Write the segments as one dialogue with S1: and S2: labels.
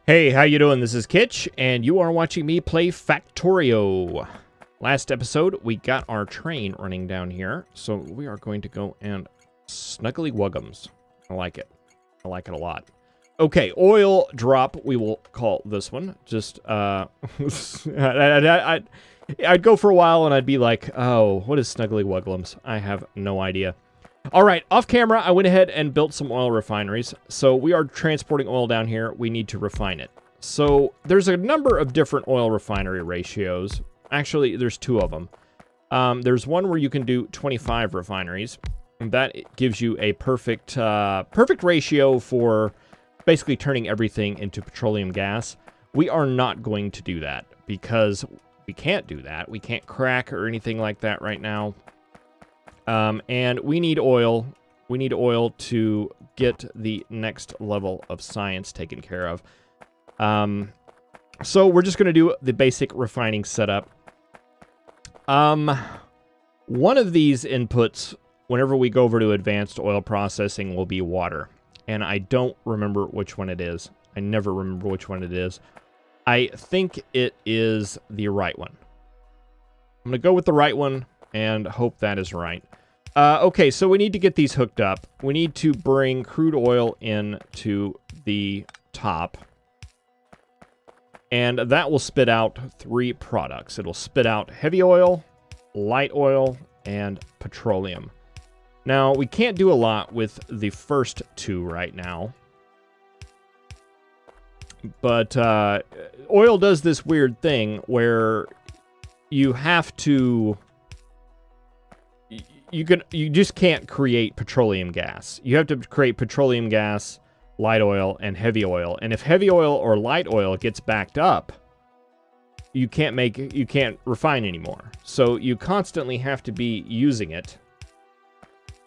S1: Hey, how you doing? This is Kitch, and you are watching me play Factorio. Last episode, we got our train running down here, so we are going to go and snuggly wuggums. I like it. I like it a lot. Okay, oil drop, we will call this one. Just, I'd go for a while and I'd be like, oh, what is snuggly wuggums? I have no idea. All right, off camera, I went ahead and built some oil refineries. So we are transporting oil down here. We need to refine it. So there's a number of different oil refinery ratios. Actually, there's two of them. There's one where you can do 25 refineries. And that gives you a perfect ratio for basically turning everything into petroleum gas. We are not going to do that because we can't do that. We can't crack or anything like that right now. And we need oil. We need oil to get the next level of science taken care of. So we're just going to do the basic refining setup. One of these inputs, whenever we go over to advanced oil processing, will be water. And I don't remember which one it is. I never remember which one it is. I think it is the right one. I'm going to go with the right one and hope that is right. Okay, so we need to get these hooked up. We need to bring crude oil in to the top. And that will spit out 3 products. It'll spit out heavy oil, light oil, and petroleum. Now, we can't do a lot with the first 2 right now. But oil does this weird thing where you have to... You just can't create petroleum gas. You have to create petroleum gas, light oil, and heavy oil. And if heavy oil or light oil gets backed up, you can't refine anymore. So you constantly have to be using it.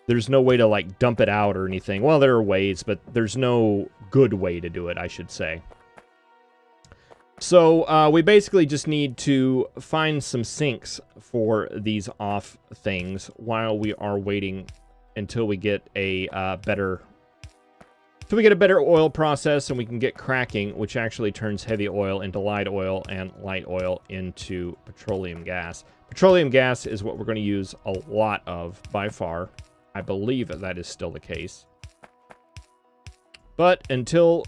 S1: There's no way to like dump it out or anything. Well, there are ways, but there's no good way to do it, I should say. So we basically just need to find some sinks for these off things while we are waiting until we get a better oil process and we can get cracking, which actually turns heavy oil into light oil and light oil into petroleum gas. Petroleum gas is what we're going to use a lot of by far. I believe that is still the case. But until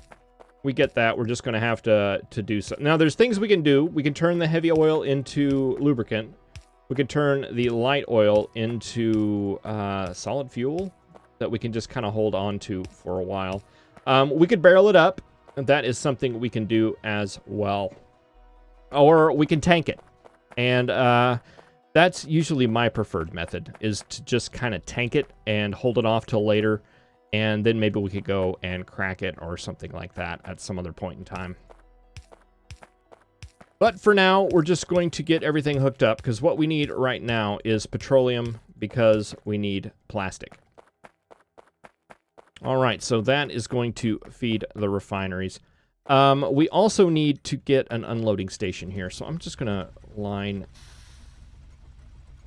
S1: we get that, we're just going to have to do so. Now, there's things we can do. We can turn the heavy oil into lubricant. We can turn the light oil into solid fuel that we can just kind of hold on to for a while. We could barrel it up. That is something we can do as well. Or we can tank it. And that's usually my preferred method, is to just kind of tank it and hold it off till later. And then maybe we could go and crack it or something like that at some other point in time. But for now, we're just going to get everything hooked up because what we need right now is petroleum because we need plastic. All right, so that is going to feed the refineries. We also need to get an unloading station here. So I'm just going to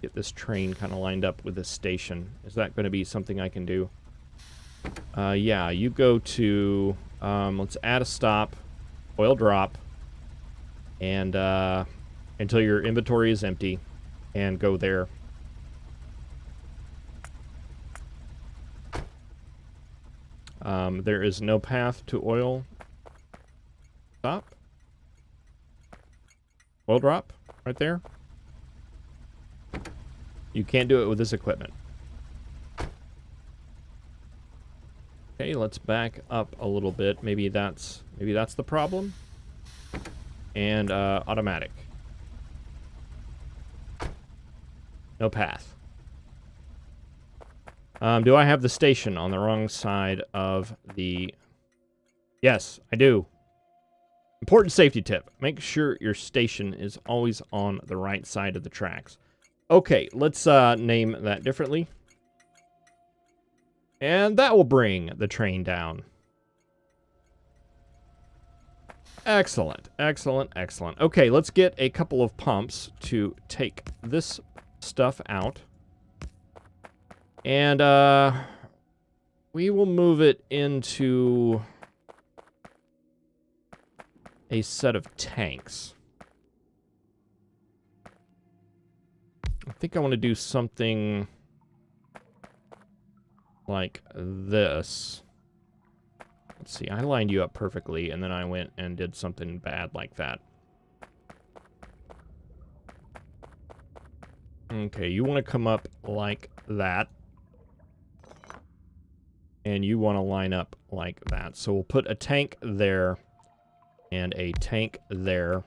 S1: get this train kind of lined up with this station. Is that going to be something I can do? Yeah, you go to, let's add a stop, oil drop, and until your inventory is empty, and go there. There is no path to oil stop. Oil drop, right there. You can't do it with this equipment. Okay, let's back up a little bit. Maybe that's the problem. And automatic. No path. Do I have the station on the wrong side of the... Yes, I do. Important safety tip. Make sure your station is always on the right side of the tracks. Okay, let's name that differently. And that will bring the train down. Excellent, excellent, excellent. Okay, let's get a couple of pumps to take this stuff out. And we will move it into a set of tanks. I think I want to do something like this. Let's see, I lined you up perfectly, and then I went and did something bad like that. Okay, you want to come up like that. And you want to line up like that. So we'll put a tank there and a tank there.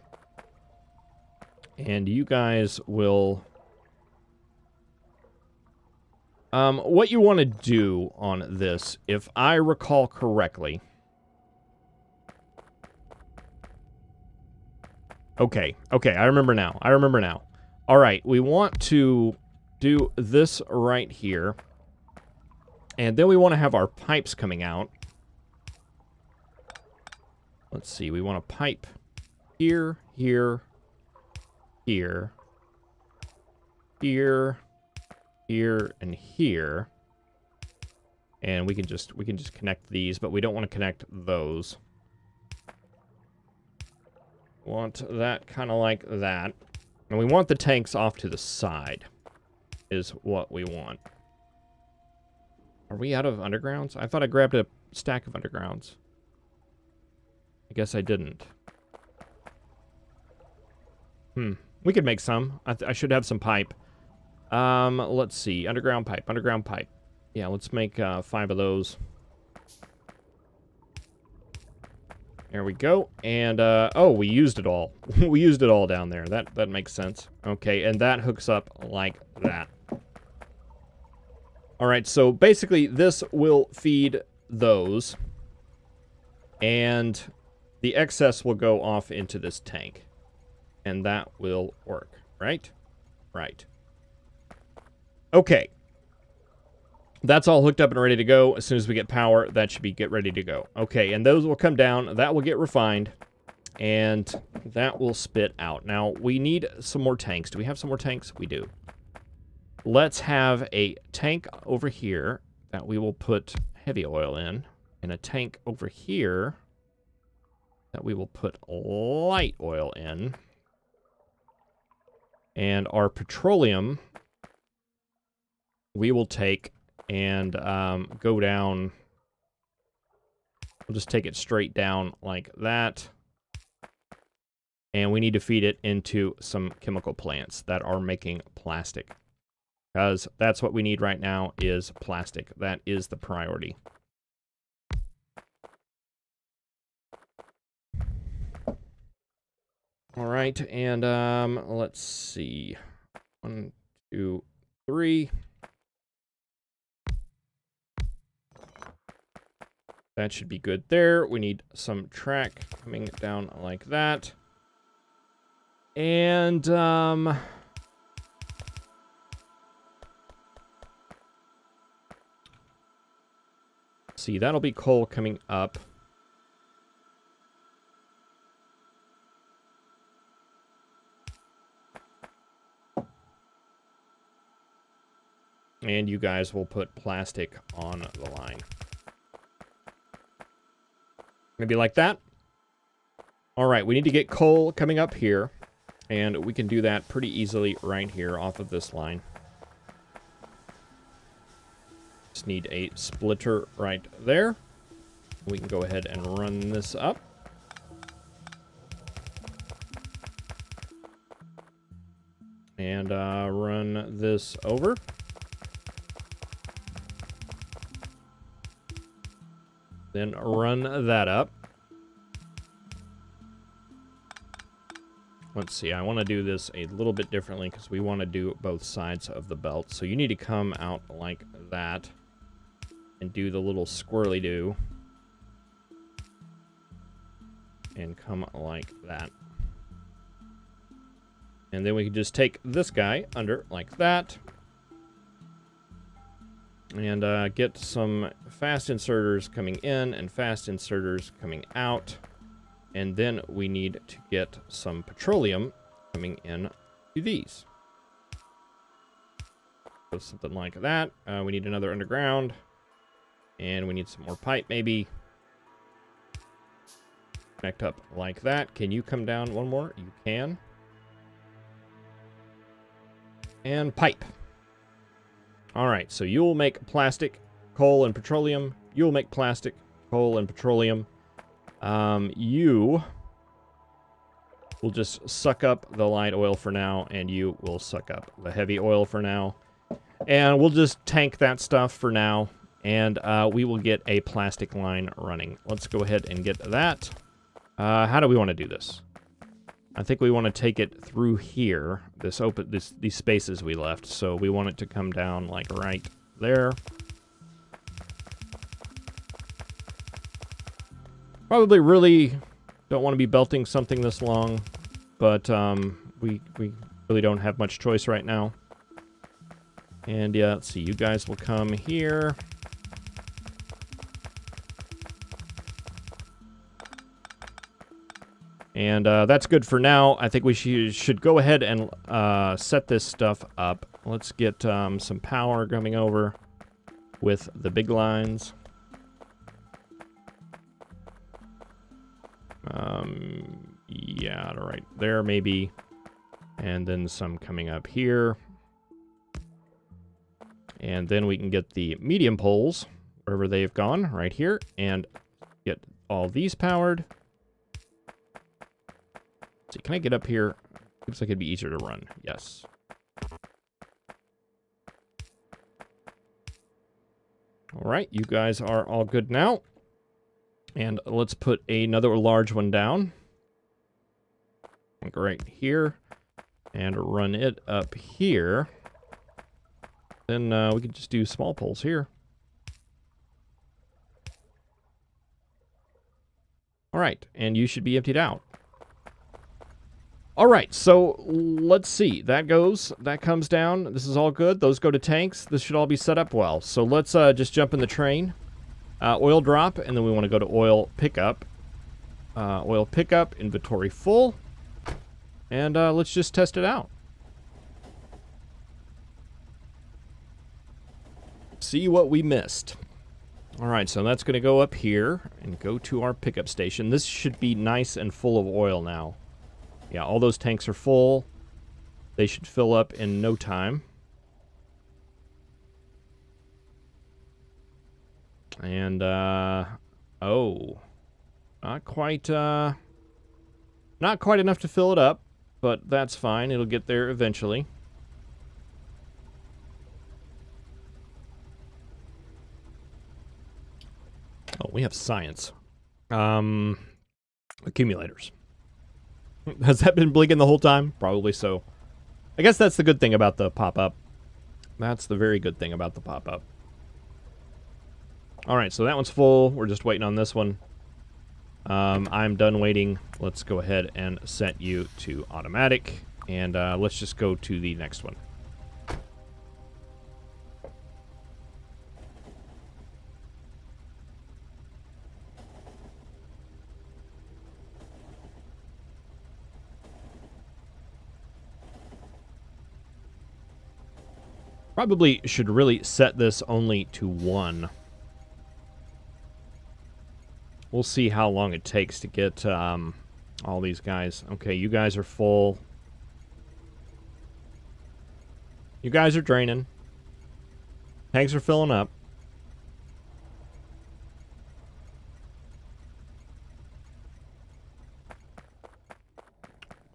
S1: And you guys will... what you want to do on this, if I recall correctly... Okay, I remember now. All right, we want to do this right here. And then we want to have our pipes coming out. Let's see, we want a pipe here, here, here, here, here, and here. And we can just connect these, but we don't want to connect those. Want that kind of like that. And we want the tanks off to the side, is what we want. Are we out of undergrounds? I thought I grabbed a stack of undergrounds. I guess I didn't. We could make some. I should have some pipe. Let's see. Underground pipe. Yeah, let's make 5 of those. There we go. And, oh, we used it all. We used it all down there. That makes sense. Okay, and that hooks up like that. All right, so basically this will feed those, and the excess will go off into this tank, and that will work, right? Right. Okay. That's all hooked up and ready to go. As soon as we get power, that should be ready to go. Okay, and those will come down. That will get refined, and that will spit out. Now, we need some more tanks. Do we have some more tanks? We do. Let's have a tank over here that we will put heavy oil in, and a tank over here that we will put light oil in. And our petroleum we will take and go down. We'll just take it straight down like that. And we need to feed it into some chemical plants that are making plastic. Because that's what we need right now is plastic. That is the priority. All right, and let's see. 1, 2, 3. That should be good there. We need some track coming down like that. And see, that'll be coal coming up. And you guys will put plastic on the line. Maybe like that. All right, we need to get coal coming up here. And we can do that pretty easily right here off of this line. Just need a splitter right there. We can go ahead and run this up. And run this over. Then run that up. Let's see, I want to do this a little bit differently because we want to do both sides of the belt. So you need to come out like that and do the little squirrely-do. And come like that. And then we can just take this guy under like that. And get some fast inserters coming in and fast inserters coming out. And then we need to get some petroleum coming in to these. So something like that. We need another underground. And we need some more pipe, maybe. Connect up like that. Can you come down one more? You can. And pipe. All right, so you'll make plastic, coal, and petroleum. You'll make plastic, coal, and petroleum. You will just suck up the light oil for now, and you will suck up the heavy oil for now. And we'll just tank that stuff for now, and we will get a plastic line running. Let's go ahead and get that. How do we want to do this? I think we want to take it through here, these spaces we left. So we want it to come down like right there. Probably really don't want to be belting something this long, but we really don't have much choice right now. And yeah, let's see, you guys will come here. And that's good for now. I think we should go ahead and set this stuff up. Let's get some power coming over with the big lines. Yeah, right there maybe. And then some coming up here. And then we can get the medium poles, wherever they've gone, right here. And get all these powered. See, can I get up here? Looks like it'd be easier to run. Yes. All right, you guys are all good now. And let's put another large one down. Like right here. And run it up here. Then we can just do small poles here. All right, and you should be emptied out. All right, so let's see. That goes. That comes down. This is all good. Those go to tanks. This should all be set up well. So let's just jump in the train. Oil drop, and then we want to go to oil pickup. Oil pickup, inventory full. And let's just test it out. See what we missed. All right, so that's going to go up here and go to our pickup station. This should be nice and full of oil now. Yeah, all those tanks are full. They should fill up in no time. And, oh. Not quite enough to fill it up, but that's fine. It'll get there eventually. Oh, we have science. Accumulators. Has that been blinking the whole time? Probably so. I guess that's the good thing about the pop-up. That's the very good thing about the pop-up. Alright, so that one's full. We're just waiting on this one. I'm done waiting. Let's go ahead and set you to automatic. And let's just go to the next one. Probably should really set this only to 1. We'll see how long it takes to get all these guys. Okay, you guys are full. You guys are draining. Tanks are filling up.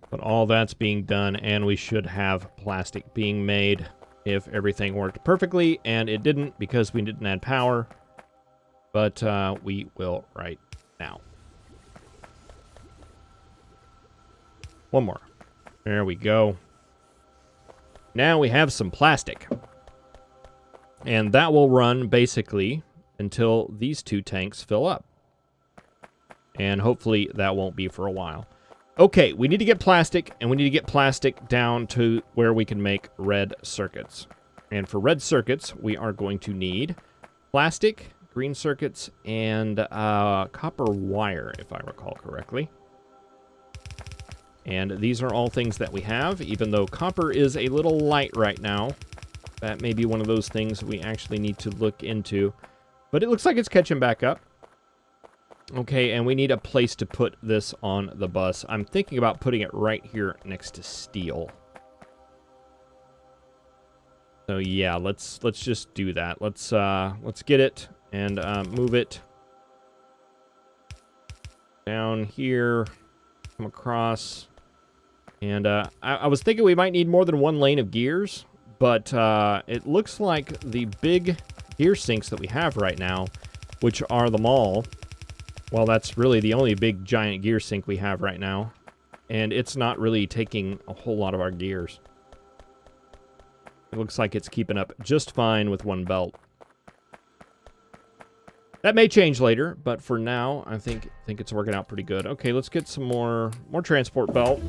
S1: But all that's being done, and we should have plastic being made if everything worked perfectly, and it didn't because we didn't add power. But we will right now. One more. There we go. Now we have some plastic. And that will run basically until these 2 tanks fill up. And hopefully that won't be for a while. Okay, we need to get plastic, and we need to get plastic down to where we can make red circuits. And for red circuits, we are going to need plastic, green circuits, and copper wire, if I recall correctly. And these are all things that we have, even though copper is a little light right now. That may be one of those things we actually need to look into. But it looks like it's catching back up. Okay, and we need a place to put this on the bus. I'm thinking about putting it right here next to steel. So yeah, let's just do that. Let's get it and move it down here, come across. And I was thinking we might need more than one lane of gears, but it looks like the big gear sinks that we have right now, which are the mall, well, that's really the only big giant gear sink we have right now, and it's not really taking a whole lot of our gears. It looks like it's keeping up just fine with one belt. That may change later, but for now, I think it's working out pretty good. Okay, let's get some more transport belt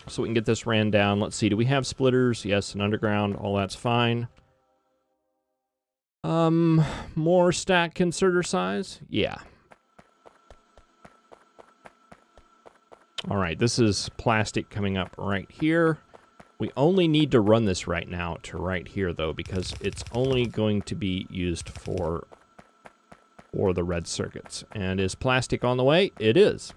S1: so we can get this ran down. Let's see, do we have splitters? Yes, and underground, all that's fine. More stack inserter size? Yeah. All right, this is plastic coming up right here. We only need to run this right now to right here, though, because it's only going to be used for the red circuits. And is plastic on the way? It is.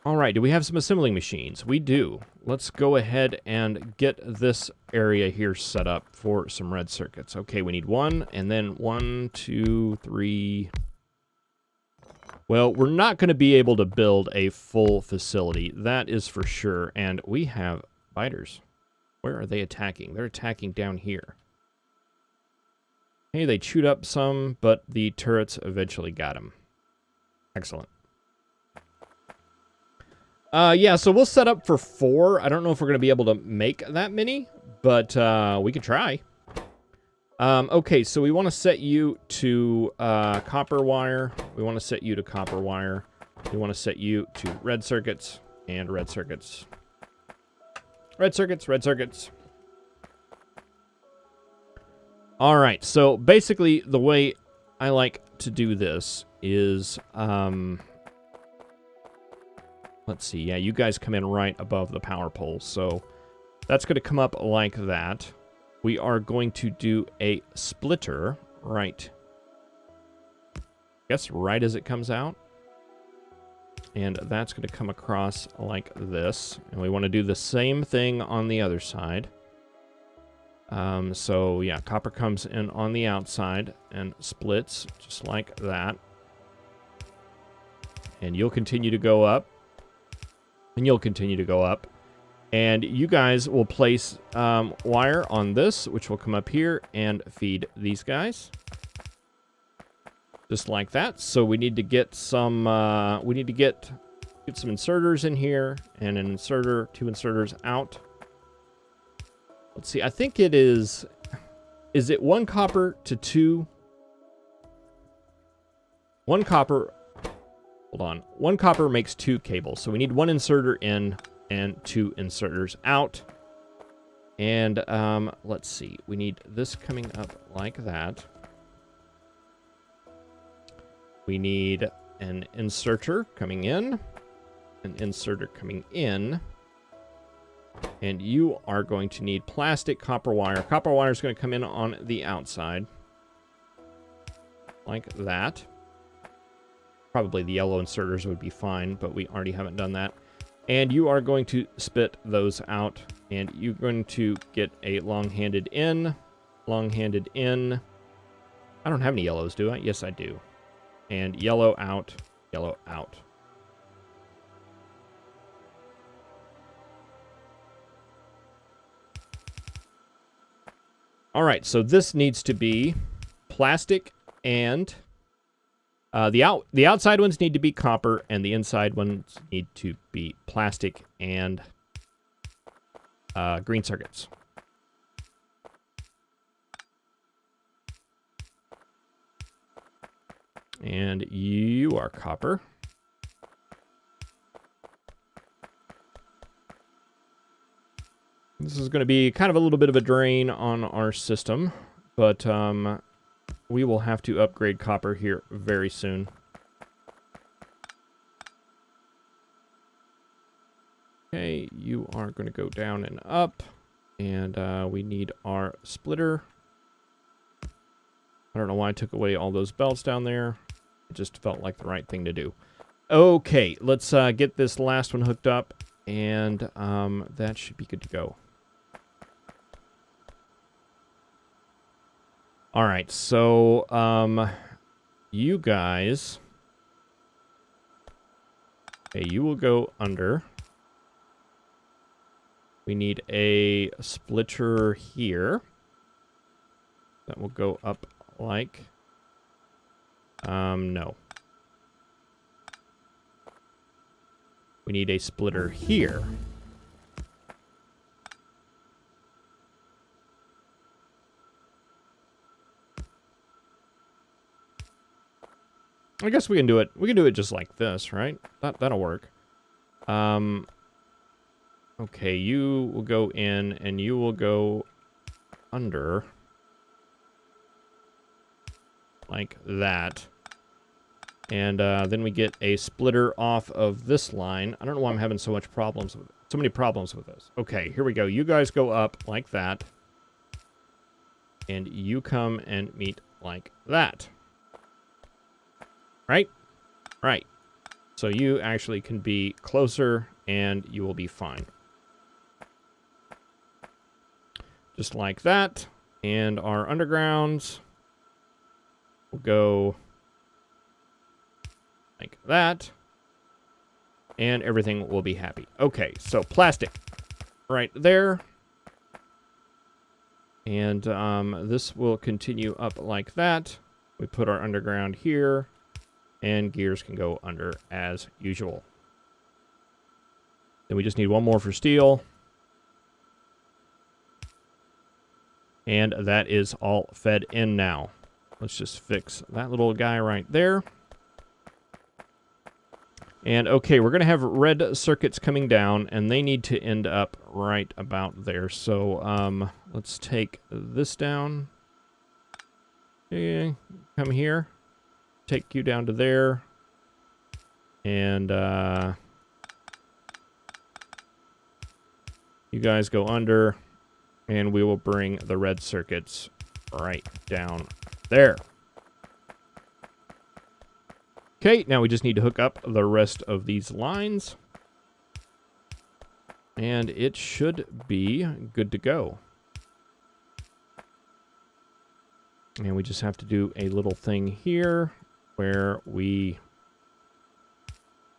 S1: All right, do we have some assembling machines? We do. Let's go ahead and get this area here set up for some red circuits. Okay, we need one, and then 1, 2, 3... Well, we're not going to be able to build a full facility, that is for sure. And we have biters. Where are they attacking? They're attacking down here. Hey, they chewed up some, but the turrets eventually got them. Excellent. Yeah, so we'll set up for 4. I don't know if we're going to be able to make that many, but we could try. Okay, so we want to set you to copper wire. We want to set you to copper wire. We want to set you to red circuits and red circuits. Red circuits, red circuits. All right, so basically the way I like to do this is, let's see, yeah, you guys come in right above the power poles, so that's going to come up like that. We are going to do a splitter right, I guess right as it comes out. And that's going to come across like this. And we want to do the same thing on the other side. So yeah, copper comes in on the outside and splits just like that. And you'll continue to go up. And you'll continue to go up. And you guys will place wire on this, which will come up here and feed these guys. Just like that. So we need to get some, get some inserters in here, and an inserter, 2 inserters out. Let's see, I think it is it 1 copper to 2? 1 copper, hold on. 1 copper makes 2 cables. So we need 1 inserter in and 2 inserters out. And let's see, we need this coming up like that. We need an inserter coming in, an inserter coming in, and you are going to need plastic copper wire. Copper wire is going to come in on the outside like that. Probably the yellow inserters would be fine, but we already haven't done that. And you are going to spit those out, and you're going to get a long-handed in, long-handed in. I don't have any yellows, do I? Yes, I do. And yellow out, yellow out. All right, so this needs to be plastic and... the outside ones need to be copper, and the inside ones need to be plastic and green circuits. And you are copper. This is going to be kind of a little bit of a drain on our system, but we will have to upgrade copper here very soon. Okay, you are going to go down and up, and we need our splitter I don't know why I took away all those belts down there. It just felt like the right thing to do. Okay, let's get this last one hooked up, and that should be good to go. All right, so you guys, okay, you will go under. We need a splitter here that will go up like, no. We need a splitter here. I guess we can do it. We can do it just like this, right? That'll work. Okay, you will go in and you will go under like that. And then we get a splitter off of this line. I don't know why I'm having so many problems with this. Okay, here we go. You guys go up like that. And you come and meet like that. Right? Right. So you actually can be closer and you will be fine. Just like that. And our undergrounds will go like that. And everything will be happy. Okay, so plastic right there. And this will continue up like that. We put our underground here. And gears can go under as usual. Then we just need one more for steel. And that is all fed in now. Let's just fix that little guy right there. And okay, we're going to have red circuits coming down, and they need to end up right about there. So let's take this down. Okay, come here. Take you down to there. And you guys go under. And we will bring the red circuits right down there. Okay, now we just need to hook up the rest of these lines. And it should be good to go. And we just have to do a little thing here where we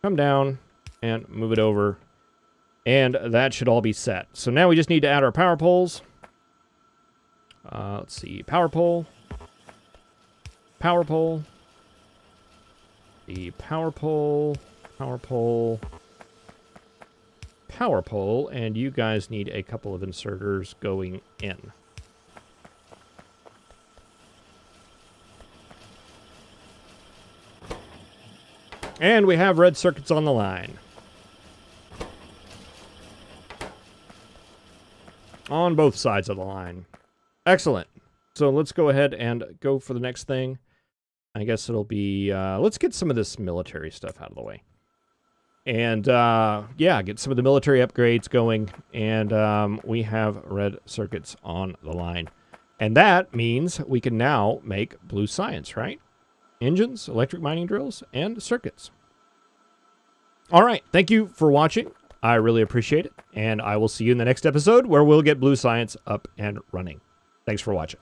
S1: come down and move it over. And that should all be set. So now we just need to add our power poles. Let's see. Power pole. Power pole. The power pole. Power pole. Power pole. And you guys need a couple of inserters going in. And we have red circuits on the line. On both sides of the line. Excellent. So let's go ahead and go for the next thing. I guess it'll be, let's get some of this military stuff out of the way. And, yeah, get some of the military upgrades going. And we have red circuits on the line. And that means we can now make blue science, right? Engines, electric mining drills, and circuits. All right. Thank you for watching. I really appreciate it, and I will see you in the next episode where we'll get blue science up and running. Thanks for watching.